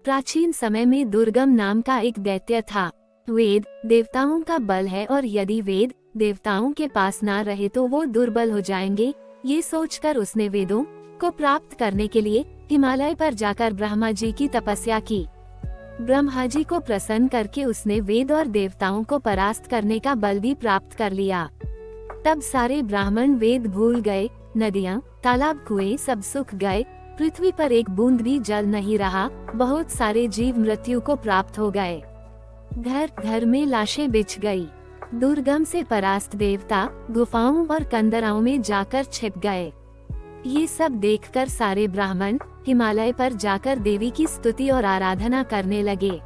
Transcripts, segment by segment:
प्राचीन समय में दुर्गम नाम का एक दैत्य था। वेद देवताओं का बल है और यदि वेद देवताओं के पास ना रहे तो वो दुर्बल हो जाएंगे। ये सोचकर उसने वेदों को प्राप्त करने के लिए हिमालय पर जाकर ब्रह्मा जी की तपस्या की। ब्रह्मा जी को प्रसन्न करके उसने वेद और देवताओं को परास्त करने का बल भी प्राप्त कर लिया। तब सारे ब्राह्मण वेद भूल गए, नदियाँ, तालाब, कुएं सब सूख गए, पृथ्वी पर एक बूंद भी जल नहीं रहा। बहुत सारे जीव मृत्यु को प्राप्त हो गए। घर घर में लाशें बिछ गई। दुर्गम से परास्त देवता गुफाओं और कंदराओं में जाकर छिप गए। ये सब देखकर सारे ब्राह्मण हिमालय पर जाकर देवी की स्तुति और आराधना करने लगे।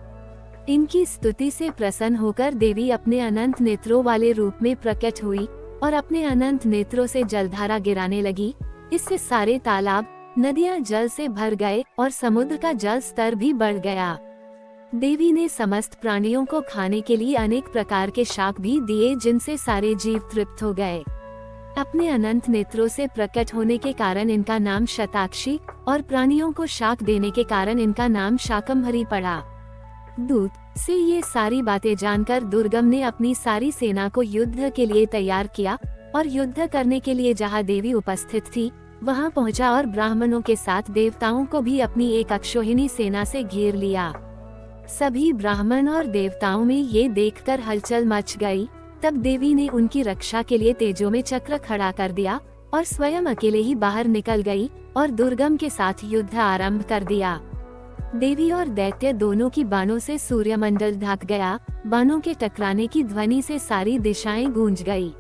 इनकी स्तुति से प्रसन्न होकर देवी अपने अनंत नेत्रों वाले रूप में प्रकट हुई और अपने अनंत नेत्रों से जलधारा गिराने लगी। इससे सारे तालाब, नदियां जल से भर गए और समुद्र का जल स्तर भी बढ़ गया। देवी ने समस्त प्राणियों को खाने के लिए अनेक प्रकार के शाक भी दिए, जिनसे सारे जीव तृप्त हो गए। अपने अनंत नेत्रों से प्रकट होने के कारण इनका नाम शताक्षी और प्राणियों को शाक देने के कारण इनका नाम शाकंभरी पड़ा। दूत से ये सारी बातें जानकर दुर्गम ने अपनी सारी सेना को युद्ध के लिए तैयार किया और युद्ध करने के लिए जहाँ देवी उपस्थित थी वहाँ पहुँचा और ब्राह्मणों के साथ देवताओं को भी अपनी एक अक्षोहिणी सेना से घेर लिया। सभी ब्राह्मण और देवताओं में ये देखकर हलचल मच गई। तब देवी ने उनकी रक्षा के लिए तेजो में चक्र खड़ा कर दिया और स्वयं अकेले ही बाहर निकल गई और दुर्गम के साथ युद्ध आरंभ कर दिया। देवी और दैत्य दोनों की बाणों से सूर्यमंडल ढक गया। बाणों के टकराने की ध्वनि से सारी दिशाएं गूंज गई।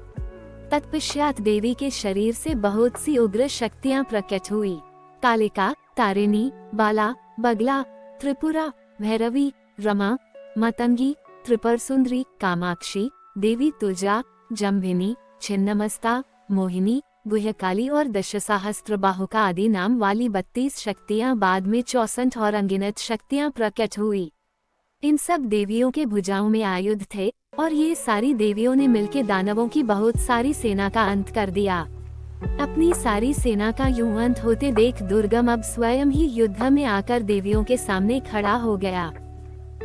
तत्पश्चात देवी के शरीर से बहुत सी उग्र शक्तियां प्रकट हुई। कालिका, तारिणी, बाला, बगला, त्रिपुरा, भैरवी, रमा, मतंगी, त्रिपुर सुंदरी, कामाक्षी, देवी तुलजा, जम्भिनी, छिन्नमस्ता, मोहिनी, गुह्यकाली और दशसहस्त्रबाहुका आदि नाम वाली 32 शक्तियां बाद में 64 और अनगिनत शक्तियां प्रकट हुई। इन सब देवियों के भुजाओं में आयुध थे और ये सारी देवियों ने मिलकर दानवों की बहुत सारी सेना का अंत कर दिया। अपनी सारी सेना का यूं अंत होते देख दुर्गम अब स्वयं ही युद्ध में आकर देवियों के सामने खड़ा हो गया।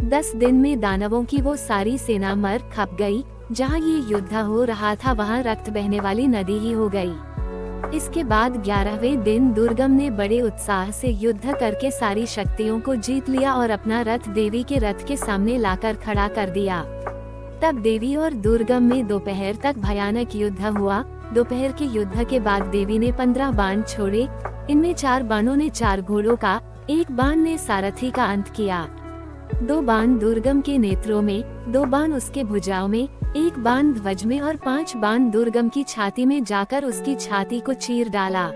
10 दिन में दानवों की वो सारी सेना मर खप गई। जहाँ ये युद्ध हो रहा था वहाँ रक्त बहने वाली नदी ही हो गई। इसके बाद 11वें दिन दुर्गम ने बड़े उत्साह से युद्ध करके सारी शक्तियों को जीत लिया और अपना रथ देवी के रथ के सामने लाकर खड़ा कर दिया। तब देवी और दुर्गम में दोपहर तक भयानक युद्ध हुआ। दोपहर के युद्ध के बाद देवी ने 15 बाण छोड़े। इनमें 4 बाणों ने 4 घोड़ों का, 1 बाण ने सारथी का अंत किया। 2 बाण दुर्गम के नेत्रों में, 2 बाण उसके भुजाओं में, 1 बाण ध्वज में और 5 बाण दुर्गम की छाती में जाकर उसकी छाती को चीर डाला।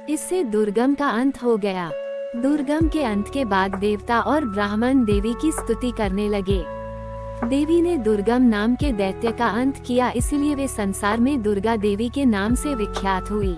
इससे दुर्गम का अंत हो गया। दुर्गम के अंत के बाद देवता और ब्राह्मण देवी की स्तुति करने लगे। देवी ने दुर्गम नाम के दैत्य का अंत किया, इसलिए वे संसार में दुर्गा देवी के नाम से विख्यात हुई।